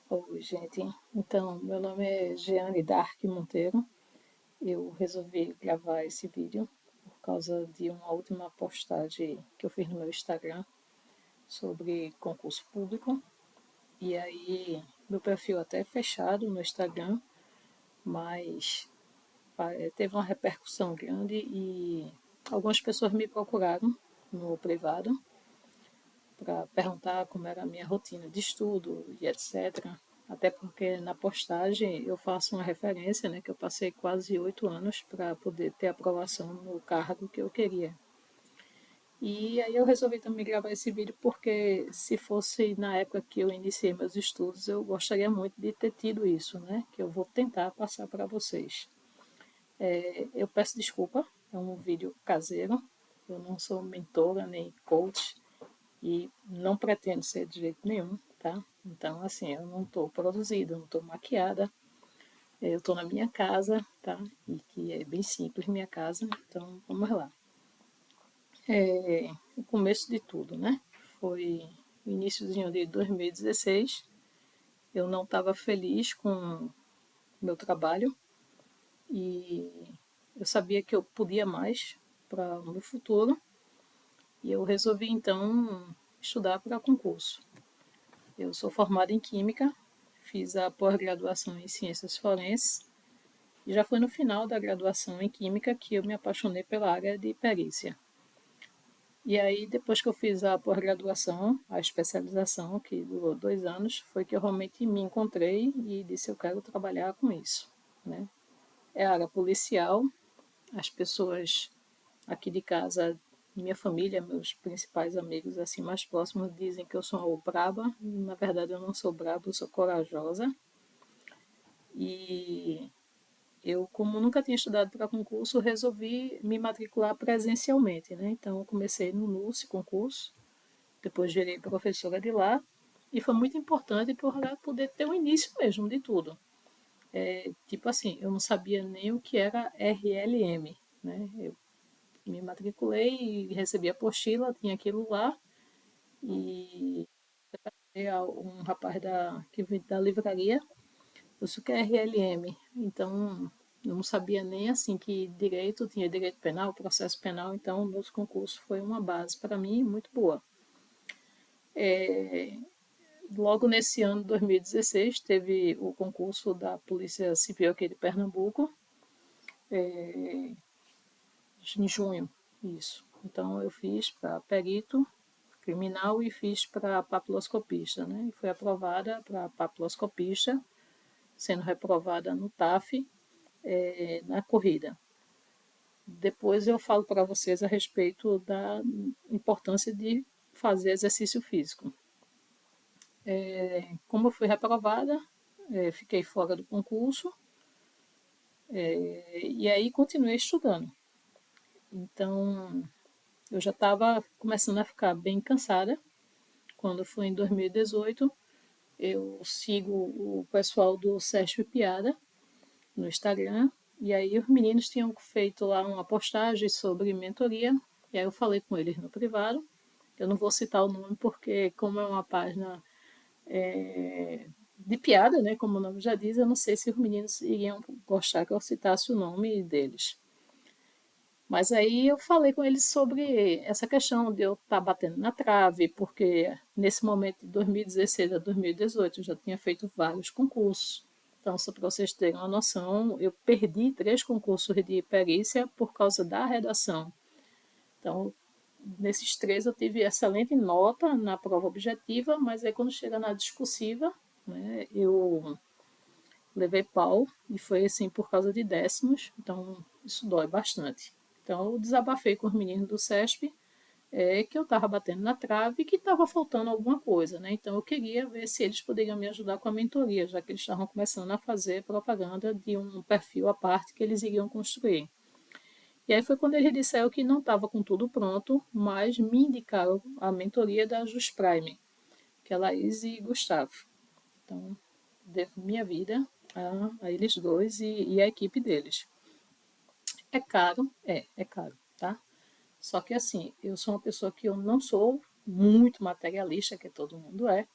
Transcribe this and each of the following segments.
Oi, gente. Então, meu nome é Jeane Dark Monteiro. Eu resolvi gravar esse vídeo por causa de uma última postagem que eu fiz no meu Instagram sobre concurso público. E aí, meu perfil até é fechado no Instagram, mas teve uma repercussão grande e algumas pessoas me procuraram no privado para perguntar como era a minha rotina de estudo e etc. Até porque na postagem eu faço uma referência, né, que eu passei quase 8 anos para poder ter aprovação no cargo que eu queria. E aí eu resolvi também gravar esse vídeo porque se fosse na época que eu iniciei meus estudos, eu gostaria muito de ter tido isso, né, que eu vou tentar passar para vocês. Eu peço desculpa, é um vídeo caseiro, eu não sou mentora nem coach, e não pretendo ser de jeito nenhum, tá? Então, assim, eu não estou produzida, não estou maquiada, eu estou na minha casa, tá? E que é bem simples minha casa, então vamos lá. O começo de tudo, né? Foi o iníciozinho de 2016, eu não estava feliz com o meu trabalho e eu sabia que eu podia mais para o meu futuro e eu resolvi então estudar para concurso. Eu sou formada em Química, fiz a pós-graduação em Ciências Forenses e já foi no final da graduação em Química que eu me apaixonei pela área de perícia. E aí, depois que eu fiz a pós-graduação, a especialização, que durou 2 anos, foi que eu realmente me encontrei e disse: eu quero trabalhar com isso. Né? É a área policial, as pessoas aqui de casa, minha família, meus principais amigos assim mais próximos dizem que eu sou braba. Na verdade, eu não sou braba, eu sou corajosa. E eu, como nunca tinha estudado para concurso, resolvi me matricular presencialmente, né? Então, eu comecei no NUSE concurso, depois virei professora de lá, e foi muito importante para poder ter o início mesmo de tudo. Tipo assim, eu não sabia nem o que era RLM, né? Eu me matriculei e recebi a apostila, tinha aquilo lá, e um rapaz que vem da livraria, isso que é RLM. Então, eu não sabia nem assim que direito tinha direito penal, processo penal, então o nosso concurso foi uma base para mim muito boa. Logo nesse ano, 2016, teve o concurso da Polícia Civil aqui de Pernambuco, em junho, isso. Então eu fiz para perito criminal e fiz para papiloscopista, né? E fui aprovada para papiloscopista, sendo reprovada no TAF na corrida. Depois eu falo para vocês a respeito da importância de fazer exercício físico. Como eu fui reprovada, fiquei fora do concurso e aí continuei estudando. Então eu já estava começando a ficar bem cansada. Quando foi em 2018, eu sigo o pessoal do SESP Piada no Instagram. E aí os meninos tinham feito lá uma postagem sobre mentoria. E aí eu falei com eles no privado. Eu não vou citar o nome porque, como é uma página de piada, né, como o nome já diz, eu não sei se os meninos iriam gostar que eu citasse o nome deles. Mas aí eu falei com eles sobre essa questão de eu estar batendo na trave, porque nesse momento de 2016 a 2018 eu já tinha feito vários concursos. Então, só para vocês terem uma noção, eu perdi 3 concursos de perícia por causa da redação. Então, nesses 3 eu tive excelente nota na prova objetiva, mas aí quando chega na discursiva, né, eu levei pau e foi assim por causa de décimos, então isso dói bastante. Então eu desabafei com os meninos do SESP que eu estava batendo na trave e que estava faltando alguma coisa, né? Então eu queria ver se eles poderiam me ajudar com a mentoria, já que eles estavam começando a fazer propaganda de um perfil à parte que eles iriam construir. E aí foi quando eles disseram que não estava com tudo pronto, mas me indicaram a mentoria da Just Prime, que é Laís e Gustavo. Então, devo minha vida a eles dois e a equipe deles. É caro, é caro, tá? Só que assim, eu sou uma pessoa que eu não sou muito materialista, que todo mundo é.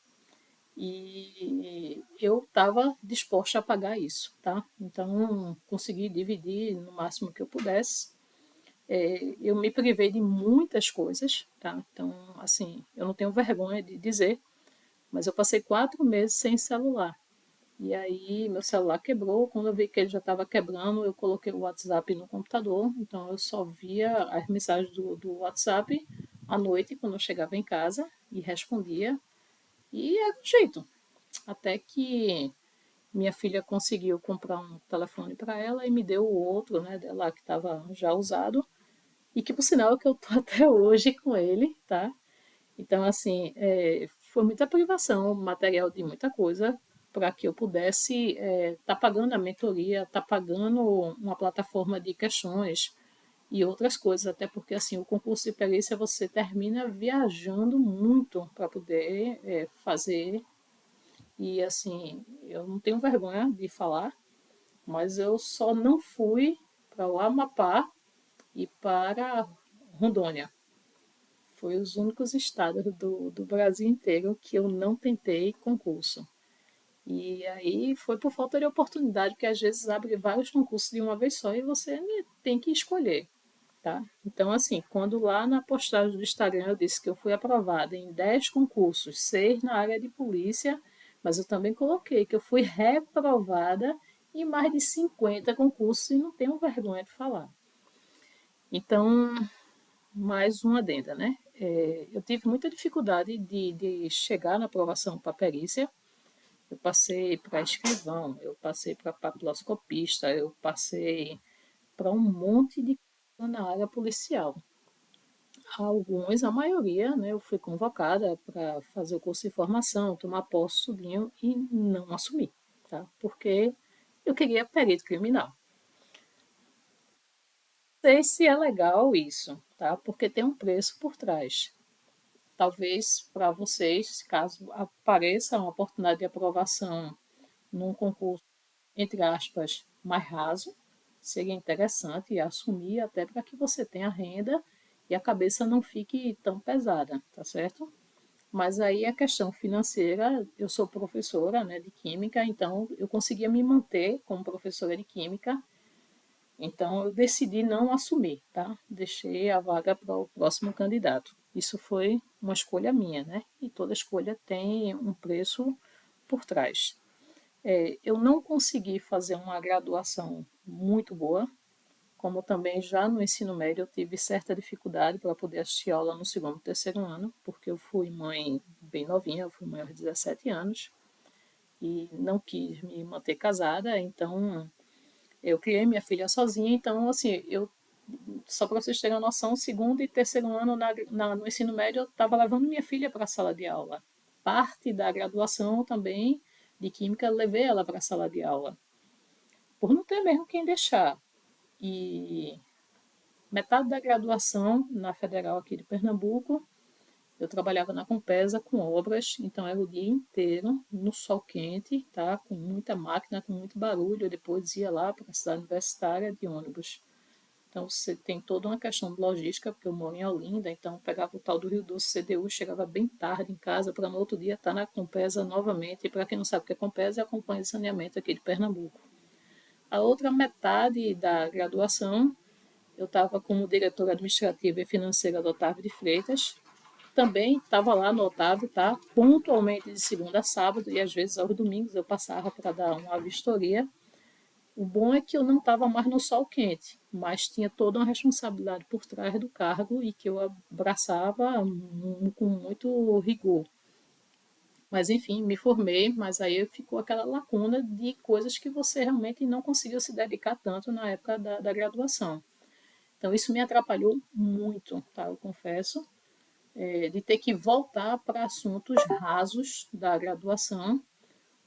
e eu estava disposta a pagar isso, tá? Então, consegui dividir no máximo que eu pudesse. Eu me privei de muitas coisas, tá? Então, assim, eu não tenho vergonha de dizer, mas eu passei 4 meses sem celular. E aí, meu celular quebrou. Quando eu vi que ele já estava quebrando, eu coloquei o WhatsApp no computador. Então, eu só via as mensagens do WhatsApp à noite, quando eu chegava em casa, e respondia. E era o jeito. Até que minha filha conseguiu comprar um telefone para ela e me deu o outro, né, dela que estava já usado. E que, por sinal, é que eu tô até hoje com ele, tá? Então, assim, foi muita privação material de muita coisa para que eu pudesse estar pagando a mentoria, estar pagando uma plataforma de questões e outras coisas, até porque assim o concurso de perícia você termina viajando muito para poder fazer. E assim, eu não tenho vergonha de falar, mas eu só não fui para o Amapá e para Rondônia. Foi os únicos estados do Brasil inteiro que eu não tentei concurso. E aí foi por falta de oportunidade, porque às vezes abre vários concursos de uma vez só e você tem que escolher, tá? Então, assim, quando lá na postagem do Instagram eu disse que eu fui aprovada em 10 concursos, 6 na área de polícia, mas eu também coloquei que eu fui reprovada em mais de 50 concursos e não tenho vergonha de falar. Então, mais uma adenda, né? Eu tive muita dificuldade de chegar na aprovação para perícia. Eu passei para escrivão, eu passei para papiloscopista, eu passei para um monte de coisa na área policial. Alguns, a maioria, né, eu fui convocada para fazer o curso de formação, tomar posse, tudinho, e não assumi, tá? Porque eu queria perito criminal. Não sei se é legal isso, tá? Porque tem um preço por trás. Talvez para vocês, caso apareça uma oportunidade de aprovação num concurso, entre aspas, mais raso, seria interessante assumir até para que você tenha renda e a cabeça não fique tão pesada, tá certo? Mas aí a questão financeira, eu sou professora, né, de química, então eu conseguia me manter como professora de química, então eu decidi não assumir, tá? Deixei a vaga para o próximo candidato. Isso foi uma escolha minha, né? E toda escolha tem um preço por trás. Eu não consegui fazer uma graduação muito boa, como também já no ensino médio eu tive certa dificuldade para poder assistir aula no segundo e terceiro ano, porque eu fui mãe bem novinha, eu fui mãe aos 17 anos e não quis me manter casada, então eu criei minha filha sozinha, então assim, só para vocês terem uma noção, segundo e terceiro ano no ensino médio eu estava levando minha filha para a sala de aula. Parte da graduação também de química eu levei ela para a sala de aula, por não ter mesmo quem deixar. E metade da graduação na Federal aqui de Pernambuco, eu trabalhava na Compesa com obras, então era o dia inteiro no sol quente, tá? Com muita máquina, com muito barulho. Eu depois ia lá para a cidade universitária de ônibus. Então você tem toda uma questão de logística, porque eu moro em Olinda, então pegava o tal do Rio Doce CDU, chegava bem tarde em casa para no outro dia estar na Compesa novamente. E para quem não sabe o que é Compesa, é a Companhia de Saneamento aqui de Pernambuco. A outra metade da graduação eu estava como diretora administrativa e financeira do Otávio de Freitas. Também estava lá no Otávio, tá? Pontualmente de segunda a sábado e às vezes aos domingos eu passava para dar uma vistoria. O bom é que eu não estava mais no sol quente, mas tinha toda uma responsabilidade por trás do cargo e que eu abraçava com muito rigor. Mas enfim, me formei, mas aí ficou aquela lacuna de coisas que você realmente não conseguiu se dedicar tanto na época da graduação. Então isso me atrapalhou muito, tá? Eu confesso, de ter que voltar para assuntos rasos da graduação,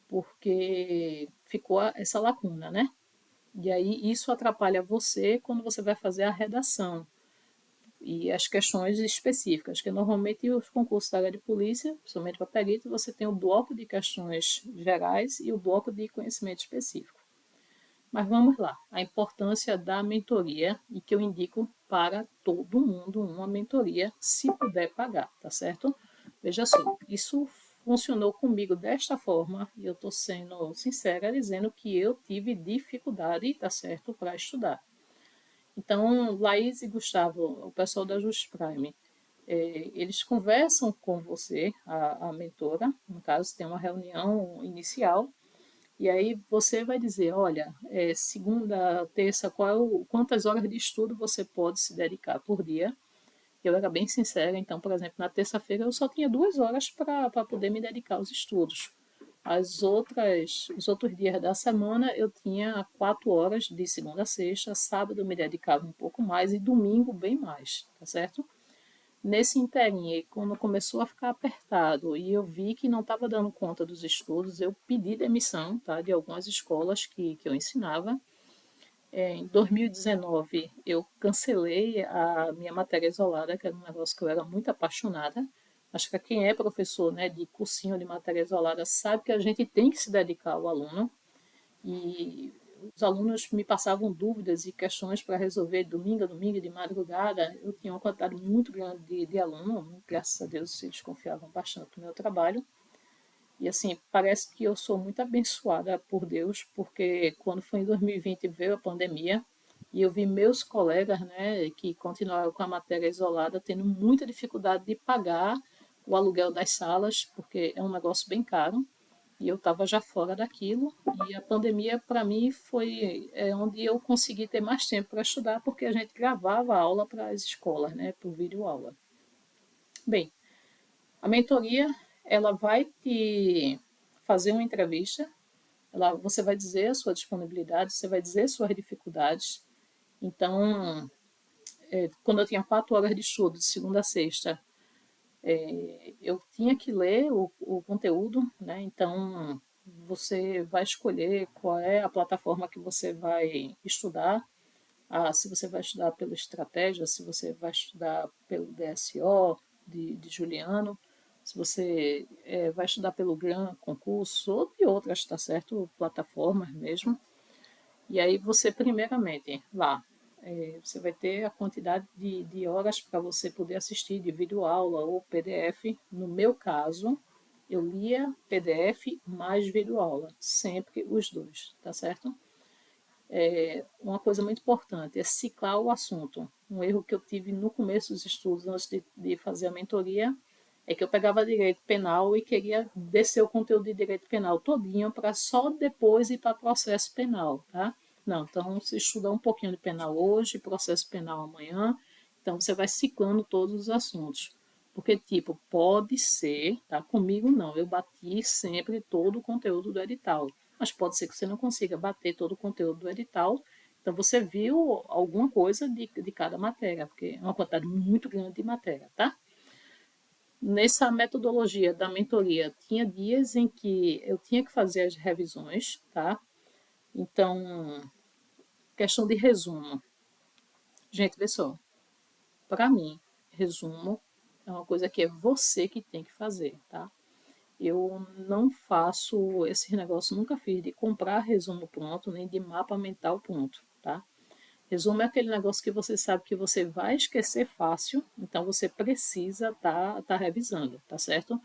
porque ficou essa lacuna, né? E aí isso atrapalha você quando você vai fazer a redação e as questões específicas, que normalmente os concursos da área de polícia, principalmente para perito, você tem o bloco de questões gerais e o bloco de conhecimento específico. Mas vamos lá, a importância da mentoria e que eu indico para todo mundo uma mentoria, se puder pagar, tá certo? Veja só, isso funcionou comigo desta forma, e eu estou sendo sincera dizendo que eu tive dificuldade, tá certo, para estudar. Então, Laís e Gustavo, o pessoal da Just Prime, eles conversam com você, a mentora, no caso, tem uma reunião inicial, e aí você vai dizer, olha, segunda, terça, quantas horas de estudo você pode se dedicar por dia. Eu era bem sincera, então, por exemplo, na terça-feira eu só tinha 2 horas para poder me dedicar aos estudos. Os outros dias da semana eu tinha 4 horas de segunda a sexta, sábado eu me dedicava um pouco mais e domingo bem mais, tá certo? Nesse interim, quando começou a ficar apertado e eu vi que não estava dando conta dos estudos, eu pedi demissão, tá, de algumas escolas que eu ensinava. Em 2019, eu cancelei a minha matéria isolada, que era um negócio que eu era muito apaixonada. Acho que quem é professor, né, de cursinho de matéria isolada sabe que a gente tem que se dedicar ao aluno. E os alunos me passavam dúvidas e questões para resolver domingo a domingo, de madrugada. Eu tinha uma quantidade muito grande de alunos, graças a Deus eles confiavam bastante no meu trabalho. E assim, parece que eu sou muito abençoada por Deus, porque quando foi em 2020 veio a pandemia e eu vi meus colegas, né, que continuaram com a matéria isolada, tendo muita dificuldade de pagar o aluguel das salas, porque é um negócio bem caro. E eu estava já fora daquilo. E a pandemia, para mim, foi onde eu consegui ter mais tempo para estudar, porque a gente gravava a aula para as escolas, né, por videoaula. Bem, a mentoria, ela vai te fazer uma entrevista, você vai dizer a sua disponibilidade, você vai dizer suas dificuldades. Então, quando eu tinha 4 horas de estudo, de segunda a sexta, eu tinha que ler o conteúdo, né? Então, você vai escolher qual é a plataforma que você vai estudar. Se você vai estudar pelo Estratégia, se você vai estudar pelo DSO de Juliano, se você vai estudar pelo GRAM concurso ou de outras, tá certo? Plataformas mesmo. E aí você, primeiramente, lá, você vai ter a quantidade de horas para você poder assistir de videoaula ou PDF. No meu caso, eu lia PDF mais videoaula, sempre os dois, tá certo? Uma coisa muito importante é ciclar o assunto. Um erro que eu tive no começo dos estudos, antes de fazer a mentoria, é que eu pegava direito penal e queria descer o conteúdo de direito penal todinho para só depois ir para processo penal, tá? Não, então você estuda um pouquinho de penal hoje, processo penal amanhã, então você vai ciclando todos os assuntos. Porque, tipo, pode ser, tá? Comigo não, eu bati sempre todo o conteúdo do edital. Mas pode ser que você não consiga bater todo o conteúdo do edital. Então, você viu alguma coisa de cada matéria, porque é uma quantidade muito grande de matéria, tá? Nessa metodologia da mentoria, tinha dias em que eu tinha que fazer as revisões, tá? Então, questão de resumo. Gente, vê só. Para mim, resumo é uma coisa que é você que tem que fazer, tá? Eu não faço esse negócio, nunca fiz de comprar resumo pronto, nem de mapa mental pronto, tá? Resumo é aquele negócio que você sabe que você vai esquecer fácil, então você precisa tá revisando, tá certo?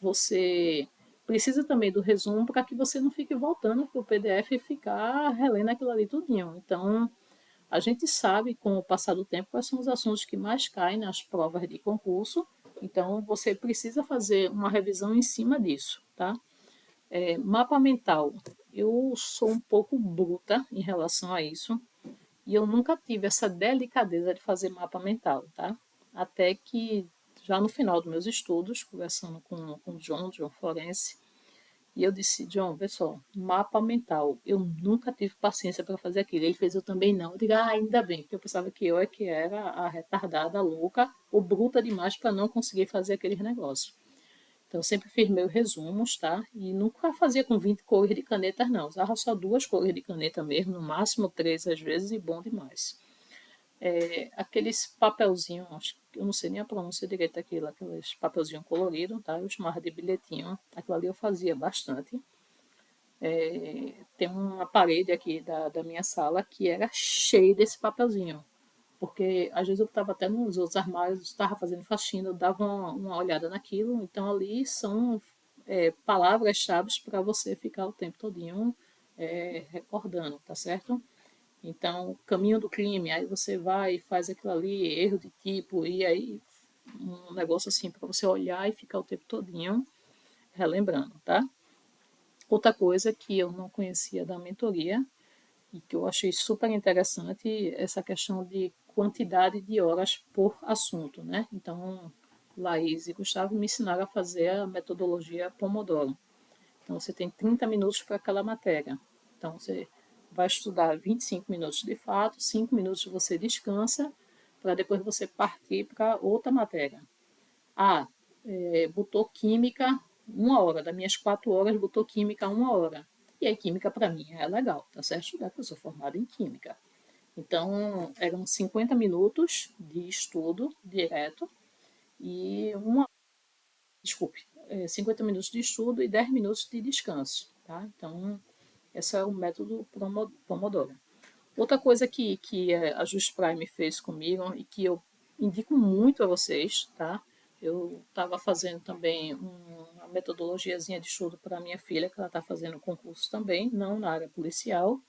Você precisa também do resumo para que você não fique voltando para o PDF e ficar relendo aquilo ali tudinho. Então, a gente sabe, com o passar do tempo, quais são os assuntos que mais caem nas provas de concurso. Então, você precisa fazer uma revisão em cima disso, tá? Mapa mental. Eu sou um pouco bruta em relação a isso. E eu nunca tive essa delicadeza de fazer mapa mental, tá? Até que, já no final dos meus estudos, conversando com o John Florence, e eu disse, John, vê só, mapa mental. Eu nunca tive paciência para fazer aquilo. Ele fez, eu também não. Eu digo, ainda bem, porque eu pensava que eu é que era a retardada, a louca, ou bruta demais para não conseguir fazer aqueles negócios. Então, eu sempre fiz meus resumos, tá? E nunca fazia com 20 cores de canetas, não. Usava só 2 cores de caneta mesmo, no máximo 3 às vezes, e bom demais. Aqueles papelzinhos, eu não sei nem a pronúncia direita daquilo, aqueles papelzinho colorido, tá? Eu chamava de bilhetinho. Aquilo ali eu fazia bastante. Tem uma parede aqui da minha sala que era cheia desse papelzinho. porque às vezes eu estava até nos outros armários, estava fazendo faxina, eu dava uma olhada naquilo, então ali são palavras-chave para você ficar o tempo todinho recordando, tá certo? Então, caminho do crime, aí você vai e faz aquilo ali, erro de tipo, e aí um negócio assim para você olhar e ficar o tempo todinho relembrando, tá? Outra coisa que eu não conhecia da mentoria e que eu achei super interessante, essa questão de quantidade de horas por assunto, né? Então, Laís e Gustavo me ensinaram a fazer a metodologia Pomodoro. Então, você tem 30 minutos para aquela matéria. Então, você vai estudar 25 minutos de fato, 5 minutos você descansa, para depois você partir para outra matéria. Ah, botou química 1 hora, das minhas 4 horas, botou química 1 hora. E aí, química para mim é legal, tá certo? Estudar, porque eu sou formada em química. Então, eram 50 minutos de estudo direto e desculpe, 50 minutos de estudo e 10 minutos de descanso, tá? Então, esse é o método Pomodoro. Outra coisa que a Just Prime fez comigo e que eu indico muito a vocês, tá? Eu estava fazendo também uma metodologiazinha de estudo para minha filha, que ela está fazendo concurso também, não na área policial,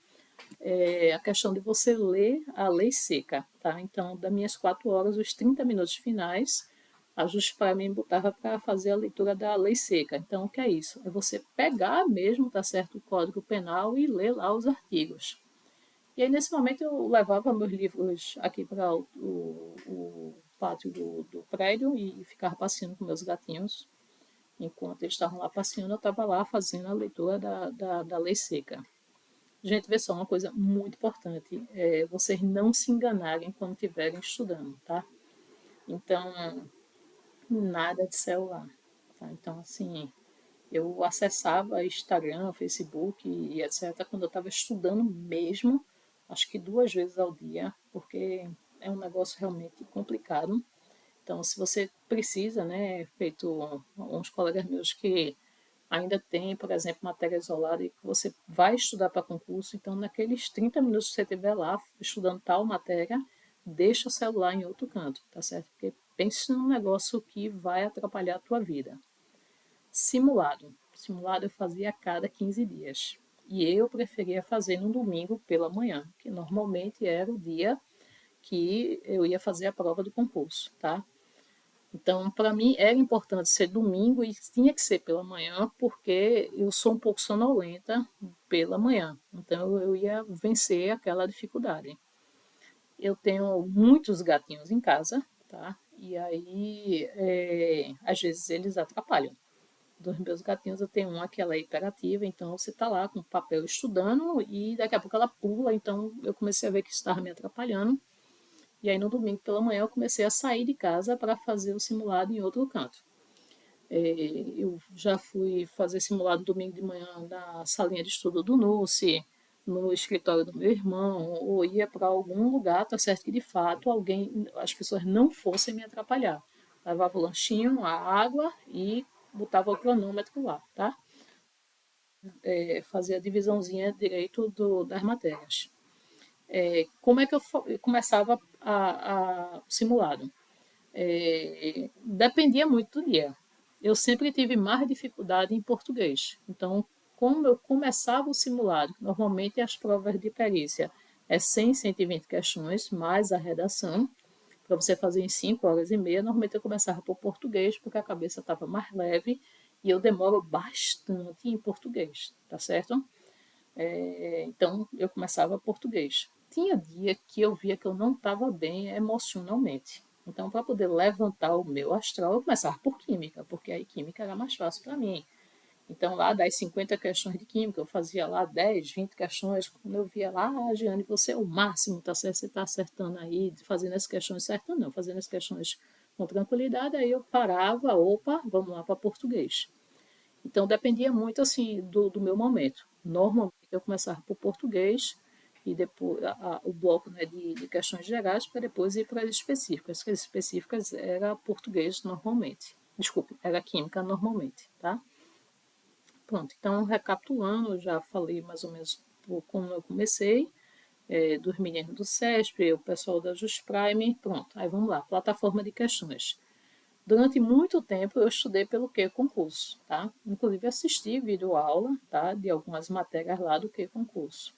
é a questão de você ler a lei seca, tá? Então, das minhas 4 horas, os 30 minutos finais, a Just Prime botava para fazer a leitura da lei seca. Então, o que é isso? É você pegar mesmo, tá certo, o Código Penal e ler lá os artigos. E aí, nesse momento, eu levava meus livros aqui para o pátio do prédio e ficava passeando com meus gatinhos. Enquanto eles estavam lá passeando, eu estava lá fazendo a leitura da lei seca. Gente, vê só uma coisa muito importante: vocês não se enganarem quando estiverem estudando, tá? Então, nada de celular, tá? Então, assim, eu acessava Instagram, Facebook e etc. quando eu estava estudando mesmo, acho que 2 vezes ao dia, porque é um negócio realmente complicado. Então, se você precisa, né, feito uns colegas meus que ainda tem, por exemplo, matéria isolada e que você vai estudar para concurso, então naqueles 30 minutos que você estiver lá estudando tal matéria, deixa o celular em outro canto, tá certo? Porque pense num negócio que vai atrapalhar a tua vida. Simulado. Simulado eu fazia a cada 15 dias. E eu preferia fazer no domingo pela manhã, que normalmente era o dia que eu ia fazer a prova do concurso, tá? Então, para mim era importante ser domingo e tinha que ser pela manhã, porque eu sou um pouco sonolenta pela manhã. Então, eu ia vencer aquela dificuldade. Eu tenho muitos gatinhos em casa, tá? E aí, às vezes eles atrapalham. Dos meus gatinhos, eu tenho uma que ela é hiperativa, então você tá lá com o papel estudando e daqui a pouco ela pula, então eu comecei a ver que isso estava me atrapalhando. E aí no domingo pela manhã eu comecei a sair de casa para fazer o simulado em outro canto. Eu já fui fazer simulado domingo de manhã na salinha de estudo do NUSE, no escritório do meu irmão, ou ia para algum lugar, tá certo que de fato as pessoas não fossem me atrapalhar. Levava o lanchinho, a água e botava o cronômetro lá, tá? Fazia a divisãozinha direito das matérias. Como é que eu começava o simulado? Dependia muito do dia. Eu sempre tive mais dificuldade em português. Então, como eu começava o simulado, normalmente as provas de perícia é 100, 120 questões, mais a redação, para você fazer em 5 horas e meia. Normalmente eu começava por português, porque a cabeça estava mais leve e eu demoro bastante em português, tá certo? Então, eu começava português. Tinha dia que eu via que eu não estava bem emocionalmente. Então, para poder levantar o meu astral, eu começava por química, porque aí química era mais fácil para mim. Então, lá das 50 questões de química, eu fazia lá 10, 20 questões. Quando eu via lá, Giane, você é o máximo, tá certo? Você está acertando aí, fazendo as questões certas, não, fazendo as questões com tranquilidade. Aí eu parava, opa, vamos lá para português. Então dependia muito assim do meu momento. Normalmente eu começava por português e depois o bloco, né, de questões gerais para depois ir para as específicas. As específicas era português normalmente. Desculpe, era química normalmente, tá? Pronto, então recapitulando, eu já falei mais ou menos como eu comecei. dos meninos do CESP, o pessoal da Just Prime, pronto. Aí vamos lá, plataforma de questões. Durante muito tempo eu estudei pelo que concurso, tá? Inclusive assisti vídeo aula, tá, de algumas matérias lá do que concurso.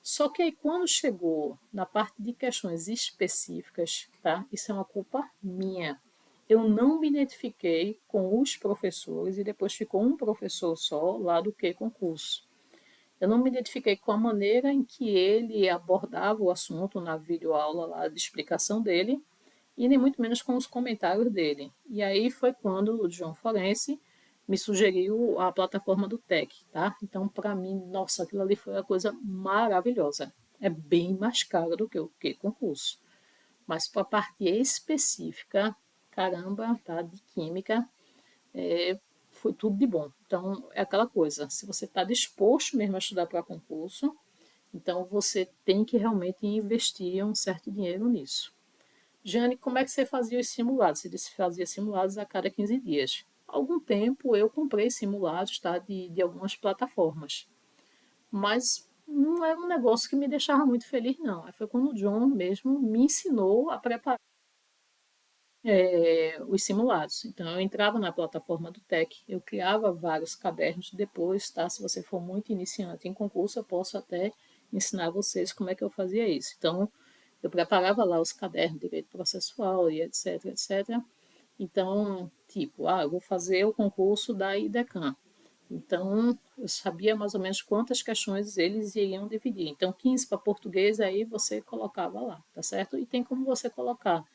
Só que aí quando chegou na parte de questões específicas, tá? Isso é uma culpa minha. Eu não me identifiquei com os professores e depois ficou um professor só lá do que concurso. Eu não me identifiquei com a maneira em que ele abordava o assunto na videoaula lá de explicação dele e nem muito menos com os comentários dele. E aí foi quando o João Forense me sugeriu a plataforma do Tech, tá? Então, para mim, nossa, aquilo ali foi uma coisa maravilhosa. É bem mais caro do que o que concurso. Mas para a parte específica, caramba, tá? De química, foi tudo de bom. Então, é aquela coisa, se você está disposto mesmo a estudar para concurso, então você tem que realmente investir um certo dinheiro nisso. Jane, como é que você fazia os simulados? Você disse que fazia simulados a cada 15 dias. Há algum tempo eu comprei simulados, tá, de algumas plataformas, mas não era um negócio que me deixava muito feliz, não. Aí foi quando o John mesmo me ensinou a preparar os simulados. Então, eu entrava na plataforma do Tech, eu criava vários cadernos depois, tá? Se você for muito iniciante em concurso, eu posso até ensinar vocês como é que eu fazia isso. Então, eu preparava lá os cadernos de direito processual e etc, etc. Então, tipo, eu vou fazer o concurso da IDECAN. Então, eu sabia mais ou menos quantas questões eles iriam dividir. Então, 15 para português, aí você colocava lá, tá certo? E tem como você colocar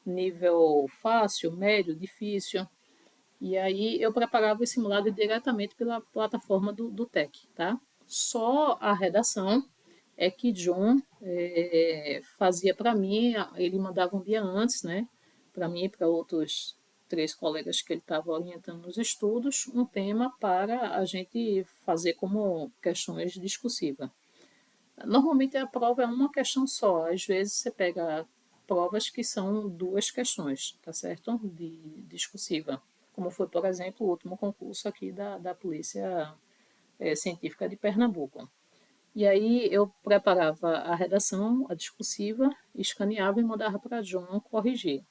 nível fácil, médio, difícil. E aí eu preparava o simulado diretamente pela plataforma do Tech, tá? Só a redação é que John fazia para mim, ele mandava um dia antes, né? Para mim e para outros três colegas que ele estava orientando nos estudos, um tema para a gente fazer como questões discursivas. Normalmente a prova é uma questão só, às vezes você pega provas que são duas questões, tá certo? De discursiva, como foi, por exemplo, o último concurso aqui da Polícia Científica de Pernambuco. E aí eu preparava a redação, a discursiva, escaneava e mandava para John corrigir.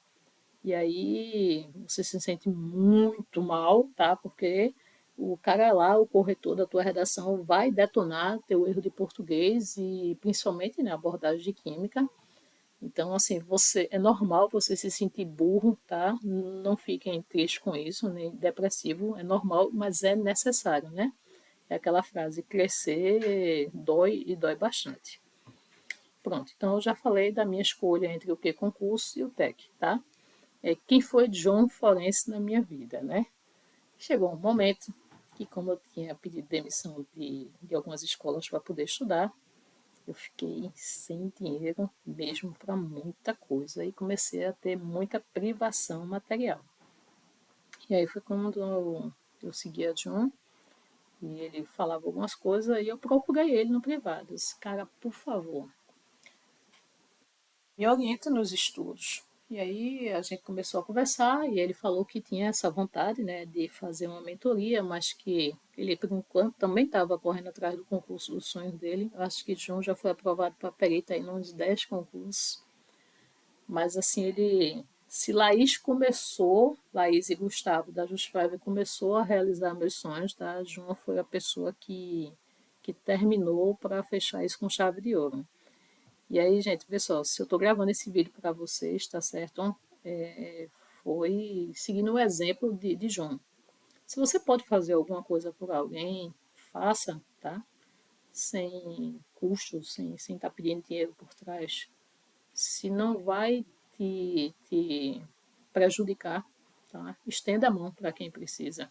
E aí você se sente muito mal, tá? Porque o cara lá, o corretor da tua redação, vai detonar teu erro de português e principalmente na abordagem de química. Então, assim, você é normal você se sentir burro, tá? Não fiquem tristes com isso, nem depressivo, é normal, mas é necessário, né? É aquela frase, crescer dói e dói bastante. Pronto, então eu já falei da minha escolha entre o que concurso e o TEC, tá? Quem foi John Forense na minha vida, né? Chegou um momento que, como eu tinha pedido demissão de algumas escolas para poder estudar, eu fiquei sem dinheiro mesmo para muita coisa e comecei a ter muita privação material. E aí foi quando eu segui a John e ele falava algumas coisas e eu procurei ele no privado. Eu disse, cara, por favor, me orienta nos estudos. E aí a gente começou a conversar e ele falou que tinha essa vontade, né, de fazer uma mentoria, mas que ele, por enquanto, também estava correndo atrás do concurso dos sonhos dele. Eu acho que João já foi aprovado para perita em uns 10 concursos. Mas assim, se Laís começou, Laís e Gustavo da Justifive começou a realizar meus sonhos, tá? João foi a pessoa que terminou para fechar isso com chave de ouro. E aí, gente, pessoal, se eu estou gravando esse vídeo para vocês, tá certo? Foi seguindo o exemplo de João. Se você pode fazer alguma coisa por alguém, faça, tá? Sem custo, sem estar pedindo dinheiro por trás. Se não vai te prejudicar, tá? Estenda a mão para quem precisa.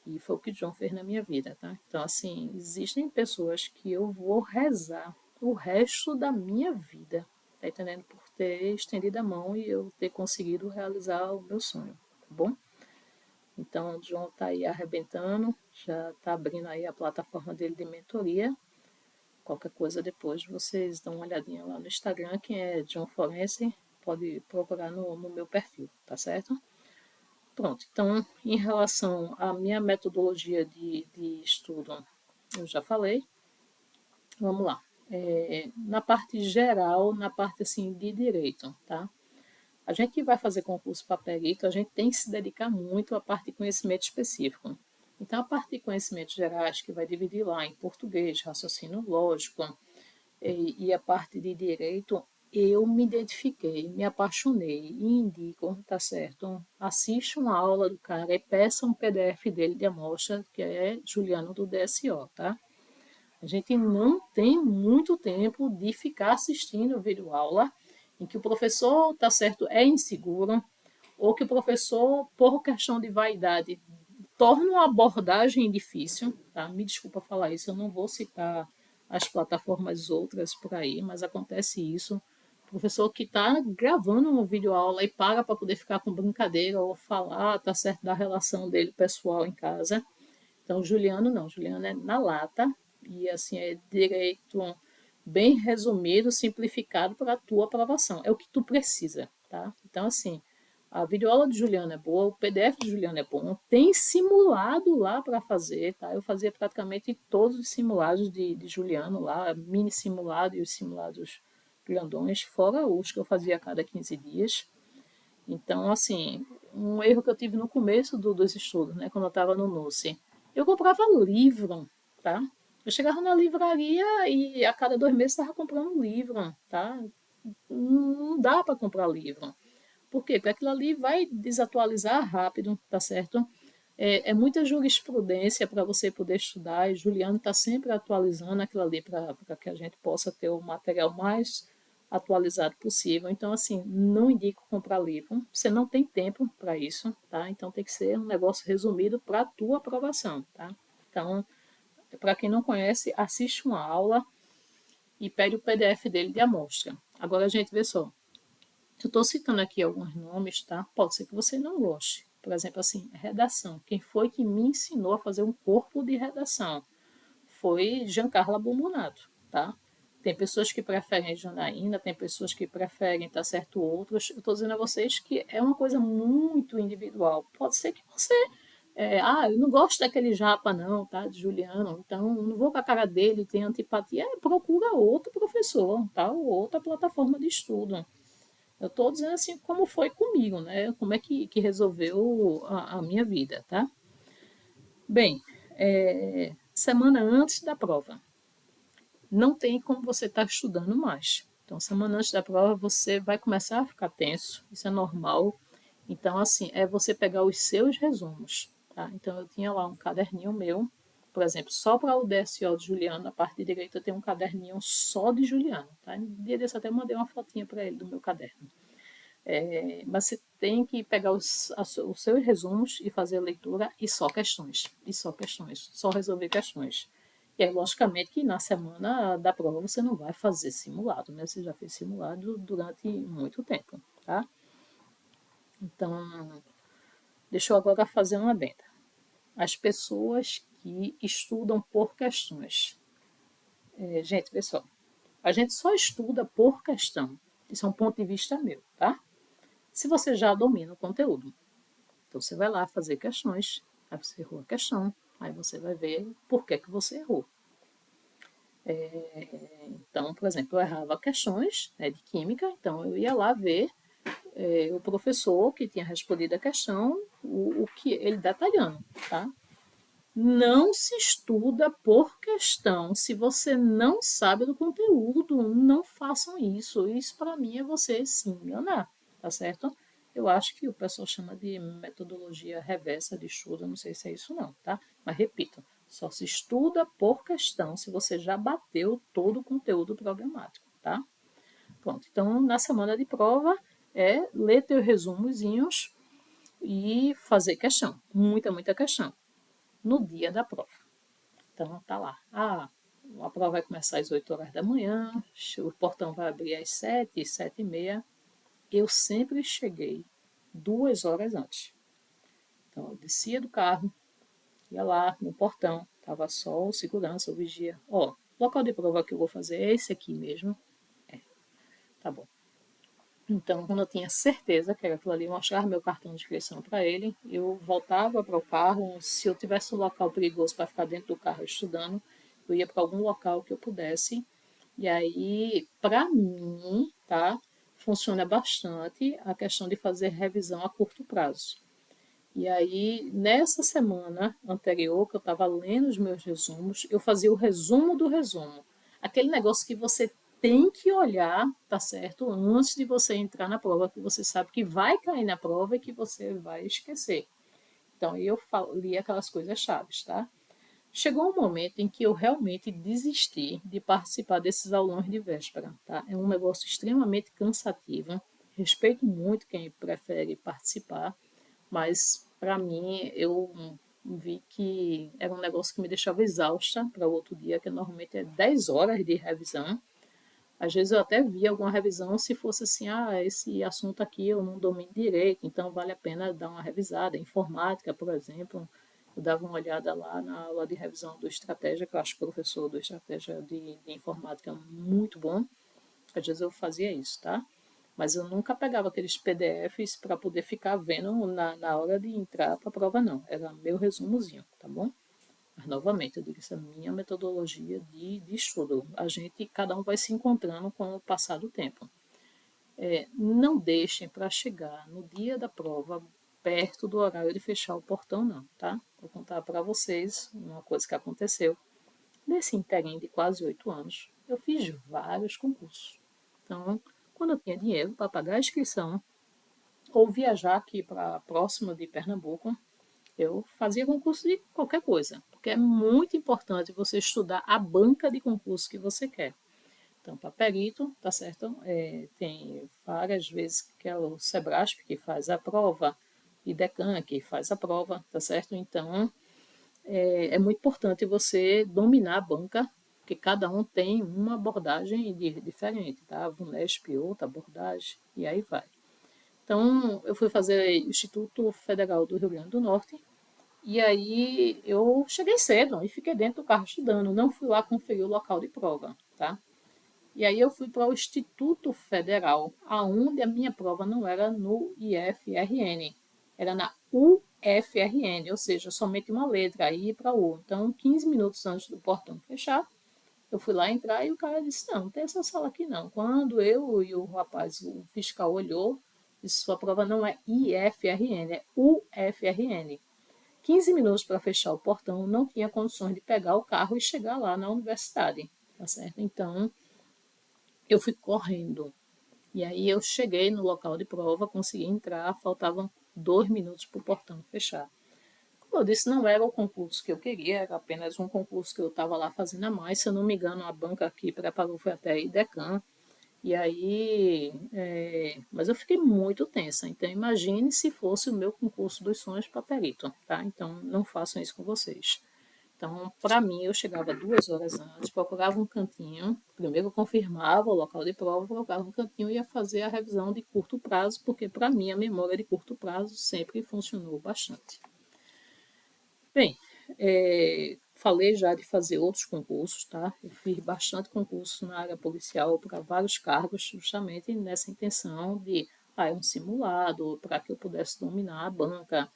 E foi o que John fez na minha vida, tá? Então, assim, existem pessoas que eu vou rezar o resto da minha vida, tá entendendo? Por ter estendido a mão e eu ter conseguido realizar o meu sonho, tá bom? Então, o John tá aí arrebentando, já tá abrindo aí a plataforma dele de mentoria. Qualquer coisa depois vocês dão uma olhadinha lá no Instagram, quem é John Forense, pode procurar no meu perfil, tá certo? Pronto, então, em relação à minha metodologia de estudo, eu já falei. Vamos lá. na parte geral, na parte assim de direito, tá? A gente que vai fazer concurso para perito, a gente tem que se dedicar muito à parte de conhecimento específico. Então, a parte de conhecimentos gerais, que vai dividir lá em português, raciocínio lógico, e a parte de direito, eu me identifiquei, me apaixonei e indico, tá certo? Assiste uma aula do cara e peça um PDF dele de amostra, que é Juliano do DSO, tá? A gente não tem muito tempo de ficar assistindo vídeo aula em que o professor, tá certo, é inseguro, ou que o professor, por questão de vaidade, torna uma abordagem difícil, tá? Me desculpa falar isso, eu não vou citar as plataformas outras por aí, mas acontece isso. O professor que está gravando um vídeo aula e paga para poder ficar com brincadeira ou falar, tá certo, da relação dele pessoal em casa. Então, Juliano não, Juliano é na lata, e assim é direito bem resumido, simplificado para a tua aprovação. É o que tu precisa, tá? Então, assim, a videoaula de Juliano é boa, o PDF de Juliano é bom, tem simulado lá para fazer, tá? Eu fazia praticamente todos os simulados de Juliano lá, mini simulado e os simulados grandões, fora os que eu fazia a cada 15 dias. Então, assim, um erro que eu tive no começo dos estudos, né, quando eu estava no NUSE, eu comprava livro, tá? Eu chegava na livraria e a cada 2 meses estava comprando um livro, tá? Não dá para comprar livro. Por quê? Porque aquilo ali vai desatualizar rápido, tá certo? É muita jurisprudência para você poder estudar, e Juliano está sempre atualizando aquilo ali para que a gente possa ter o material mais atualizado possível. Então, assim, não indico comprar livro, você não tem tempo para isso, tá? Então tem que ser um negócio resumido para a tua aprovação, tá? Então, para quem não conhece, assiste uma aula e pede o PDF dele de amostra. Agora a gente vê só, eu estou citando aqui alguns nomes, tá? Pode ser que você não goste. Por exemplo, assim, redação. Quem foi que me ensinou a fazer um corpo de redação? Foi Giancarla Bombonato, tá? Tem pessoas que preferem Janaína, tem pessoas que preferem, tá certo, outros. Eu estou dizendo a vocês que é uma coisa muito individual. Pode ser que você eu não gosto daquele japa não, tá, de Juliano, então não vou com a cara dele, tem antipatia, procura outro professor, tá, ou outra plataforma de estudo. Eu estou dizendo assim como foi comigo, né? Como é que resolveu a minha vida, tá? Bem, semana antes da prova, não tem como você estar estudando mais. Então, semana antes da prova, você vai começar a ficar tenso, isso é normal. Então, assim, é você pegar os seus resumos, tá? Então, eu tinha lá um caderninho meu, por exemplo, só para o DSO de Juliano, na parte direita, eu tenho um caderninho só de Juliano, tá? Um dia desse eu até mandei uma fotinha para ele do meu caderno. Mas você tem que pegar os seus resumos e fazer a leitura e só questões. E só questões. Só resolver questões. E aí, logicamente, que na semana da prova você não vai fazer simulado, né? Você já fez simulado durante muito tempo, tá? Então, deixa eu agora fazer uma adenda. As pessoas que estudam por questões. Gente, pessoal, a gente só estuda por questão. Isso é um ponto de vista meu, tá? Se você já domina o conteúdo. Então você vai lá fazer questões, aí você errou a questão, aí você vai ver por que você errou. Então, por exemplo, eu errava questões, né, de química, então eu ia lá ver o professor que tinha respondido a questão, o que ele detalhando, tá? Não se estuda por questão. Se você não sabe do conteúdo, não façam isso. Isso para mim é você se enganar, tá certo? Eu acho que o pessoal chama de metodologia reversa de estudo, não sei se é isso não, tá? Mas repito, só se estuda por questão se você já bateu todo o conteúdo programático, tá? Pronto, então na semana de prova é ler teus resumozinhos e fazer questão, muita questão, no dia da prova. Então tá lá. A prova vai começar às 8 horas da manhã, o portão vai abrir às 7, 7h30. Eu sempre cheguei 2 horas antes. Então eu descia do carro, ia lá no portão, tava só o segurança, o vigia. Ó, o local de prova que eu vou fazer é esse aqui mesmo. É, tá bom. Então, quando eu tinha certeza que era aquilo ali, eu mostrava meu cartão de inscrição para ele, eu voltava para o carro. Se eu tivesse um local perigoso para ficar dentro do carro estudando, eu ia para algum local que eu pudesse E aí, para mim, tá, funciona bastante a questão de fazer revisão a curto prazo. E aí, nessa semana anterior, que eu estava lendo os meus resumos, eu fazia o resumo do resumo. Aquele negócio que você tem que olhar, tá certo? Antes de você entrar na prova, que você sabe que vai cair na prova e que você vai esquecer. Então, eu li aquelas coisas chaves, tá? Chegou um momento em que eu realmente desisti de participar desses aulões de véspera, tá? É um negócio extremamente cansativo. Respeito muito quem prefere participar, mas para mim eu vi que era um negócio que me deixava exausta para o outro dia, que normalmente é 10 horas de revisão. Às vezes eu até via alguma revisão se fosse assim, esse assunto aqui eu não domino direito, então vale a pena dar uma revisada. Informática, por exemplo, eu dava uma olhada lá na aula de revisão do Estratégia, que eu acho o professor do Estratégia de Informática muito bom. Às vezes eu fazia isso, tá? Mas eu nunca pegava aqueles PDFs para poder ficar vendo na hora de entrar para a prova, não. Era meu resumozinho, tá bom? Mas, novamente, eu digo, isso é a minha metodologia de estudo. A gente, cada um vai se encontrando com o passar do tempo. Não deixem para chegar no dia da prova, perto do horário de fechar o portão, não, tá? Vou contar para vocês uma coisa que aconteceu. Nesse interim de quase 8 anos, eu fiz vários concursos. Então, quando eu tinha dinheiro para pagar a inscrição ou viajar aqui para próximo de Pernambuco, eu fazia concurso de qualquer coisa, porque é muito importante você estudar a banca de concurso que você quer. Então, para perito, tá certo? Tem várias vezes que é o Sebrasp que faz a prova, e Decan que faz a prova, tá certo? Então, é muito importante você dominar a banca, porque cada um tem uma abordagem diferente, tá? A VUNESP outra abordagem, e aí vai. Então, eu fui fazer Instituto Federal do Rio Grande do Norte, e aí eu cheguei cedo e fiquei dentro do carro estudando, não fui lá conferir o local de prova, tá? E aí eu fui para o Instituto Federal, aonde a minha prova não era no IFRN, era na UFRN, ou seja, somente uma letra, I para U. Então, 15 minutos antes do portão fechar, eu fui lá entrar e o cara disse, não tem essa sala aqui não. Quando eu e o rapaz, o fiscal olhou, disse, sua prova não é IFRN, é UFRN. 15 minutos para fechar o portão, não tinha condições de pegar o carro e chegar lá na universidade, tá certo? Então, eu fui correndo. E aí eu cheguei no local de prova, consegui entrar, faltavam 2 minutos para o portão fechar. Como eu disse, não era o concurso que eu queria, era apenas um concurso que eu estava lá fazendo a mais. Se eu não me engano, a banca aqui preparou foi até a IDECAN. E aí, mas eu fiquei muito tensa. Então, imagine se fosse o meu concurso dos sonhos para perito, tá? Então, não façam isso com vocês. Então, para mim, eu chegava 2 horas antes, procurava um cantinho, primeiro eu confirmava o local de prova, procurava um cantinho e ia fazer a revisão de curto prazo, porque para mim a memória de curto prazo sempre funcionou bastante. Bem, falei já de fazer outros concursos, tá? Eu fiz bastante concurso na área policial para vários cargos, justamente nessa intenção de, é um simulado, para que eu pudesse dominar a banca.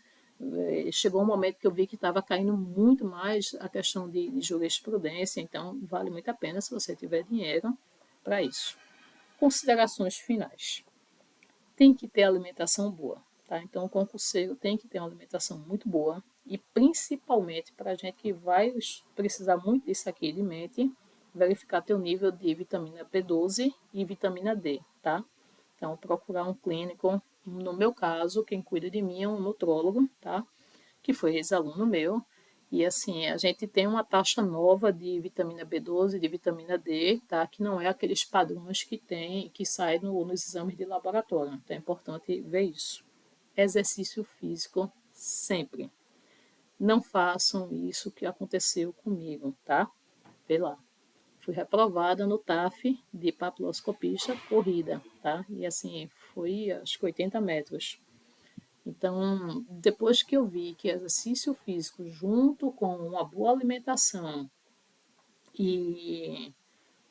Chegou um momento que eu vi que estava caindo muito mais a questão de jurisprudência, então vale muito a pena se você tiver dinheiro para isso. Considerações finais. Tem que ter alimentação boa, tá? Então o concurseiro tem que ter uma alimentação muito boa e principalmente para a gente que vai precisar muito disso aqui de mente, verificar teu nível de vitamina B12 e vitamina D, tá? Então procurar um clínico, no meu caso, quem cuida de mim é um nutrólogo, tá? Que foi ex-aluno meu. E assim, a gente tem uma taxa nova de vitamina B12, de vitamina D, tá? Que não é aqueles padrões que tem, que saem nos exames de laboratório. Então é importante ver isso. Exercício físico sempre. Não façam isso que aconteceu comigo, tá? Vê lá. Fui reprovada no TAF de papiloscopista corrida, tá? E assim, foi acho que 80 metros. Então, depois que eu vi que exercício físico junto com uma boa alimentação e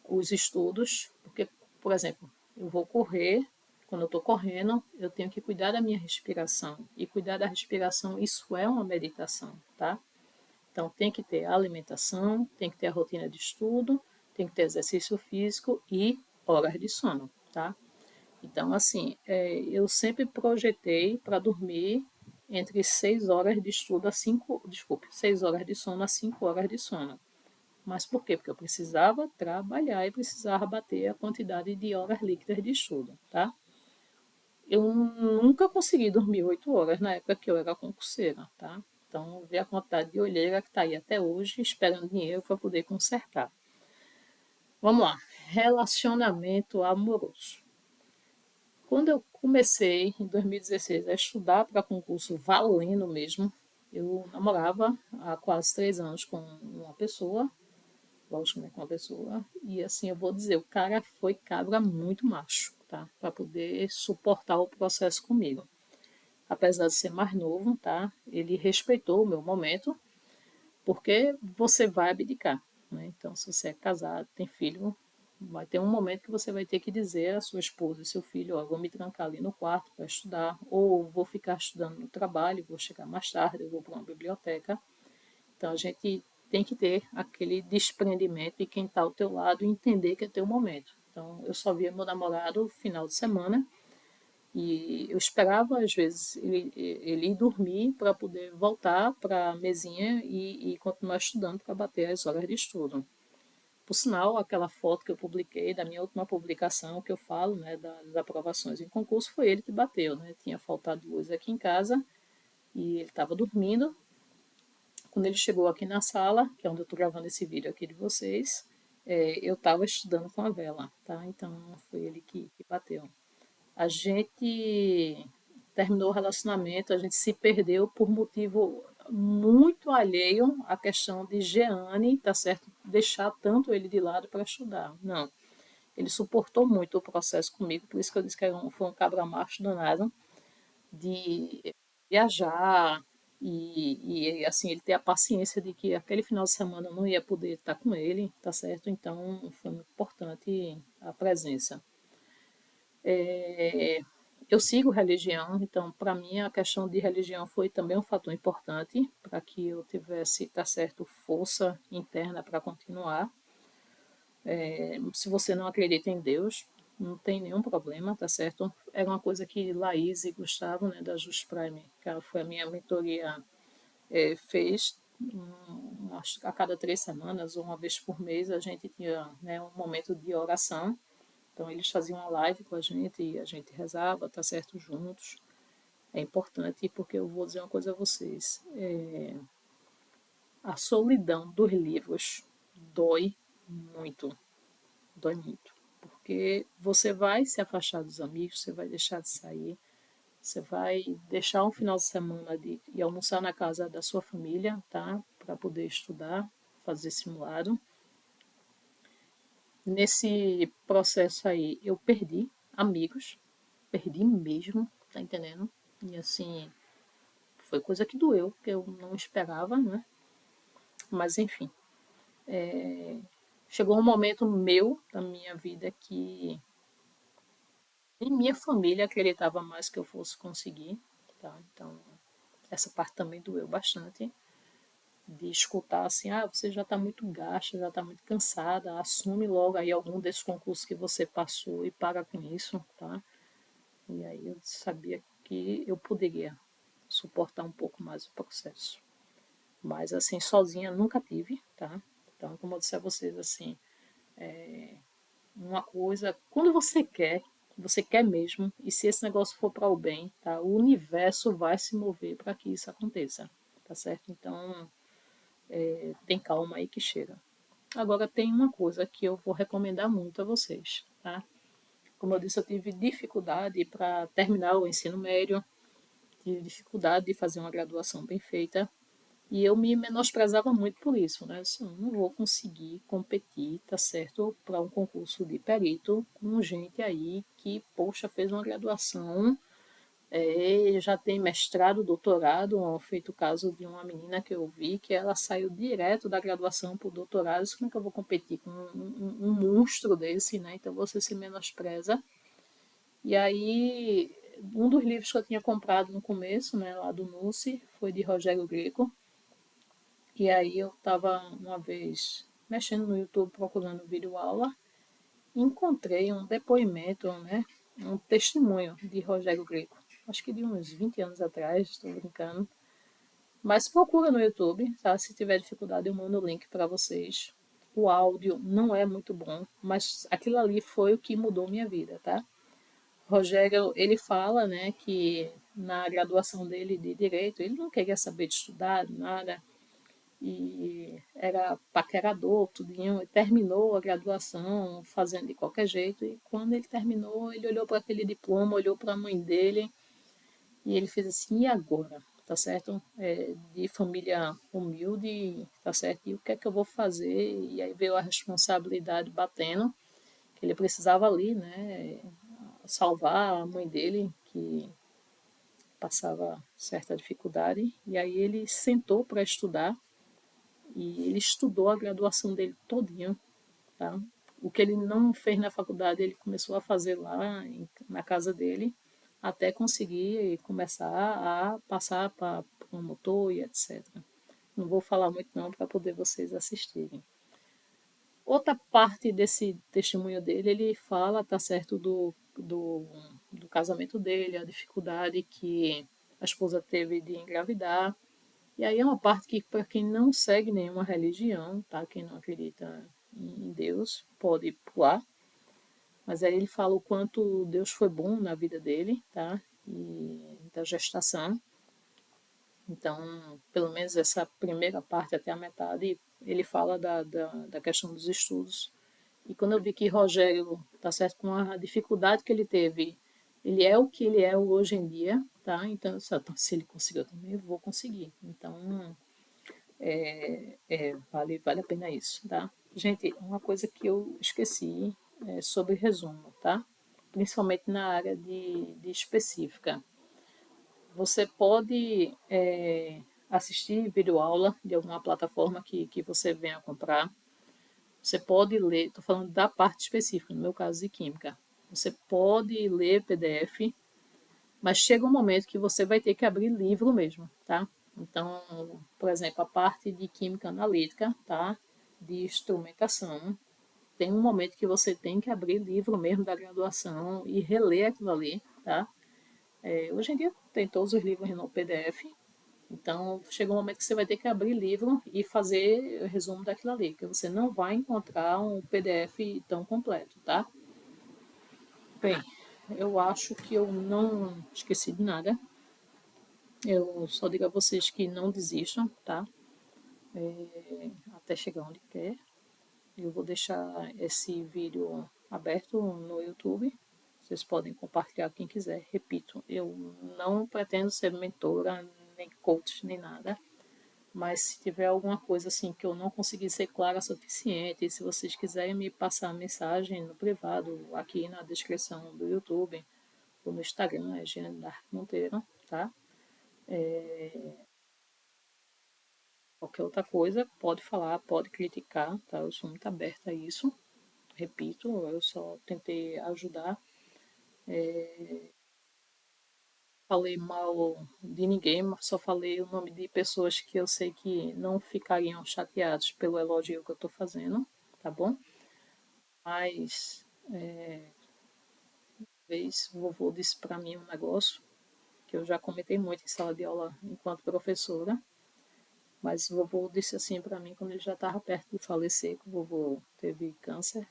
os estudos, porque, por exemplo, eu vou correr, quando eu estou correndo, eu tenho que cuidar da minha respiração. E cuidar da respiração, isso é uma meditação, tá? Então, tem que ter a alimentação, tem que ter a rotina de estudo, tem que ter exercício físico e horas de sono, tá? Então, assim, eu sempre projetei para dormir entre 6 horas de estudo a 5, desculpe, 6 horas de sono a 5 horas de sono. Mas por quê? Porque eu precisava trabalhar e precisava bater a quantidade de horas líquidas de estudo, tá? Eu nunca consegui dormir 8 horas na época que eu era concurseira, tá? Então, vê a quantidade de olheira que está aí até hoje, esperando dinheiro para poder consertar. Vamos lá. Relacionamento amoroso. Quando eu comecei, em 2016, a estudar para concurso valendo mesmo, eu namorava há quase 3 anos com uma pessoa, lógico, né, com uma pessoa, e assim, eu vou dizer, o cara foi cabra muito macho, tá? Para poder suportar o processo comigo. Apesar de ser mais novo, tá? Ele respeitou o meu momento, porque você vai abdicar, né? Então, se você é casado, tem filho, vai ter um momento que você vai ter que dizer à sua esposa e seu filho, ó, vou me trancar ali no quarto para estudar, ou vou ficar estudando no trabalho, vou chegar mais tarde, eu vou para uma biblioteca. Então, a gente tem que ter aquele desprendimento de quem está ao teu lado e entender que é teu momento. Então, eu só via meu namorado no final de semana, e eu esperava, às vezes, ele ir dormir para poder voltar para a mesinha e continuar estudando para bater as horas de estudo. Por sinal, aquela foto que eu publiquei, da minha última publicação, que eu falo, né, das aprovações em concurso, foi ele que bateu, né? Tinha faltado luz aqui em casa e ele estava dormindo. Quando ele chegou aqui na sala, que é onde eu estou gravando esse vídeo aqui de vocês, eu estava estudando com a vela, tá? Então foi ele que bateu. A gente terminou o relacionamento, a gente se perdeu por motivo muito alheio à questão de Jeane, tá certo? Deixar tanto ele de lado para estudar. Não. Ele suportou muito o processo comigo, por isso que eu disse que foi um cabra macho danado de viajar e assim ele ter a paciência de que aquele final de semana eu não ia poder estar com ele, tá certo? Então foi muito importante a presença. Eu sigo religião, então para mim a questão de religião foi também um fator importante para que eu tivesse, tá certo, força interna para continuar. Se você não acredita em Deus, não tem nenhum problema, tá certo? Era uma coisa que Laís e Gustavo, né, da Just Prime, que foi a minha mentoria, fez. A cada 3 semanas, ou uma vez por mês, a gente tinha, né, um momento de oração. Então eles faziam uma live com a gente e a gente rezava, tá certo, juntos. É importante porque eu vou dizer uma coisa a vocês. A solidão dos livros dói muito, dói muito. Porque você vai se afastar dos amigos, você vai deixar de sair, você vai deixar um final de semana de ir almoçar na casa da sua família, tá? Para poder estudar, fazer simulado. Nesse processo aí, eu perdi amigos, perdi mesmo, tá entendendo? E assim, foi coisa que doeu, que eu não esperava, né? Mas enfim, chegou um momento meu da minha vida que nem minha família acreditava mais que eu fosse conseguir, tá? Então, essa parte também doeu bastante de escutar assim, ah, você já está muito gasta, já está muito cansada, assume logo aí algum desses concursos que você passou e para com isso, tá? E aí eu sabia que eu poderia suportar um pouco mais o processo. Mas assim, sozinha nunca tive, tá? Então, como eu disse a vocês, assim, uma coisa, quando você quer mesmo, e se esse negócio for para o bem, tá? O universo vai se mover para que isso aconteça, tá certo? Então, tem calma aí que chega. Agora, tem uma coisa que eu vou recomendar muito a vocês, tá? Como eu disse, eu tive dificuldade para terminar o ensino médio, tive dificuldade de fazer uma graduação bem feita, e eu me menosprezava muito por isso, né? Assim, não vou conseguir competir, tá certo, para um concurso de perito com gente aí que, poxa, fez uma graduação, já tem mestrado, doutorado, feito o caso de uma menina que eu vi que ela saiu direto da graduação para o doutorado. Como é que eu vou competir com um monstro desse, né? Então você se menospreza. E aí, um dos livros que eu tinha comprado no começo, né, lá do NUSI, foi de Rogério Greco. E aí eu estava uma vez mexendo no YouTube, procurando vídeo aula, encontrei um depoimento, né, um testemunho de Rogério Greco, acho que de uns 20 anos atrás, estou brincando. Mas procura no YouTube, tá? Se tiver dificuldade, eu mando o link para vocês. O áudio não é muito bom, mas aquilo ali foi o que mudou minha vida, tá? Rogério, ele fala, né, que na graduação dele de Direito, ele não queria saber de estudar, nada, e era paquerador, tudinho, e terminou a graduação fazendo de qualquer jeito, e quando ele terminou, ele olhou para aquele diploma, olhou para a mãe dele, e ele fez assim, e agora? Tá certo? De família humilde, tá certo? E o que é que eu vou fazer? E aí veio a responsabilidade batendo, que ele precisava ali, né, salvar a mãe dele, que passava certa dificuldade, e aí ele sentou para estudar, e ele estudou a graduação dele todinha, tá? O que ele não fez na faculdade, ele começou a fazer lá na casa dele, até conseguir começar a passar para promotor e etc. Não vou falar muito não para poder vocês assistirem. Outra parte desse testemunho dele, ele fala, tá certo, do casamento dele, a dificuldade que a esposa teve de engravidar. E aí é uma parte que, para quem não segue nenhuma religião, tá? Quem não acredita em Deus, pode pular. Mas aí ele fala o quanto Deus foi bom na vida dele, tá? E da gestação. Então, pelo menos essa primeira parte até a metade, ele fala da questão dos estudos. E quando eu vi que Rogério, tá certo, com a dificuldade que ele teve, ele é o que ele é hoje em dia, tá? Então, se ele conseguiu também, eu vou conseguir. Então, vale a pena isso, tá? Gente, uma coisa que eu esqueci é sobre resumo, tá? Principalmente na área de específica. Você pode assistir videoaula de alguma plataforma que você venha comprar. Você pode ler, estou falando da parte específica, no meu caso de química. Você pode ler PDF, mas chega um momento que você vai ter que abrir livro mesmo, tá? Então, por exemplo, a parte de química analítica, tá? De instrumentação, tem um momento que você tem que abrir livro mesmo da graduação e reler aquilo ali, tá? Hoje em dia tem todos os livros no PDF, então chega um momento que você vai ter que abrir livro e fazer o resumo daquilo ali, que você não vai encontrar um PDF tão completo, tá? Bem, eu acho que eu não esqueci de nada. Eu só digo a vocês que não desistam, tá? Até chegar onde quer. Eu vou deixar esse vídeo aberto no YouTube. Vocês podem compartilhar quem quiser. Repito, eu não pretendo ser mentora, nem coach, nem nada. Mas se tiver alguma coisa assim que eu não consegui ser clara o suficiente, se vocês quiserem me passar a mensagem no privado, aqui na descrição do YouTube, ou no Instagram, é Jeane Dark Monteiro, tá? Qualquer outra coisa, pode falar, pode criticar, tá? Eu sou muito aberta a isso. Repito, eu só tentei ajudar. Falei mal de ninguém, só falei o nome de pessoas que eu sei que não ficariam chateados pelo elogio que eu estou fazendo, tá bom? Mas, vez, o vovô disse para mim um negócio que eu já comentei muito em sala de aula enquanto professora, mas o vovô disse assim para mim quando ele já estava perto de falecer, que o vovô teve câncer.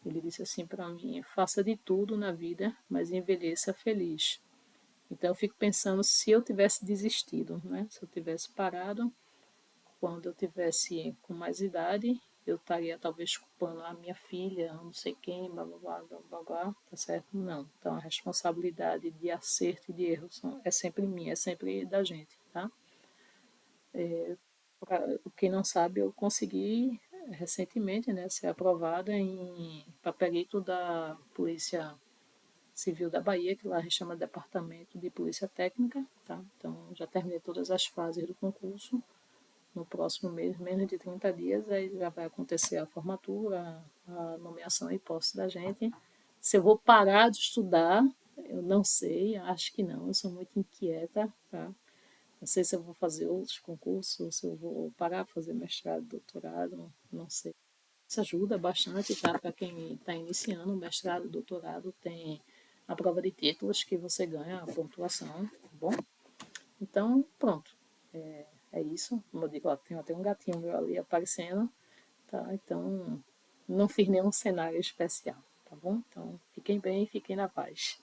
Ele disse assim para mim: faça de tudo na vida, mas envelheça feliz. Então eu fico pensando se eu tivesse desistido, né? Se eu tivesse parado quando eu tivesse com mais idade, eu estaria talvez culpando a minha filha, não sei quem, blá blá blá blá blá, blá, tá certo? Não. Então a responsabilidade de acerto e de erro é sempre minha, é sempre da gente, tá? Pra quem não sabe, eu consegui recentemente, né, ser aprovada para perito da Polícia Civil da Bahia, que lá a gente chama de Departamento de Polícia Técnica, tá? Então já terminei todas as fases do concurso. No próximo mês, menos de 30 dias, aí já vai acontecer a formatura, a nomeação e posse da gente. Se eu vou parar de estudar, eu não sei, acho que não, eu sou muito inquieta, tá? Não sei se eu vou fazer outros concursos, se eu vou parar para fazer mestrado, doutorado, não sei. Isso ajuda bastante, tá? Para quem está iniciando o mestrado, doutorado, tem a prova de títulos que você ganha a pontuação, tá bom? Então, pronto. É isso. Como eu digo, ó, tem até um gatinho meu ali aparecendo, tá? Então, não fiz nenhum cenário especial, tá bom? Então, fiquem bem e fiquem na paz.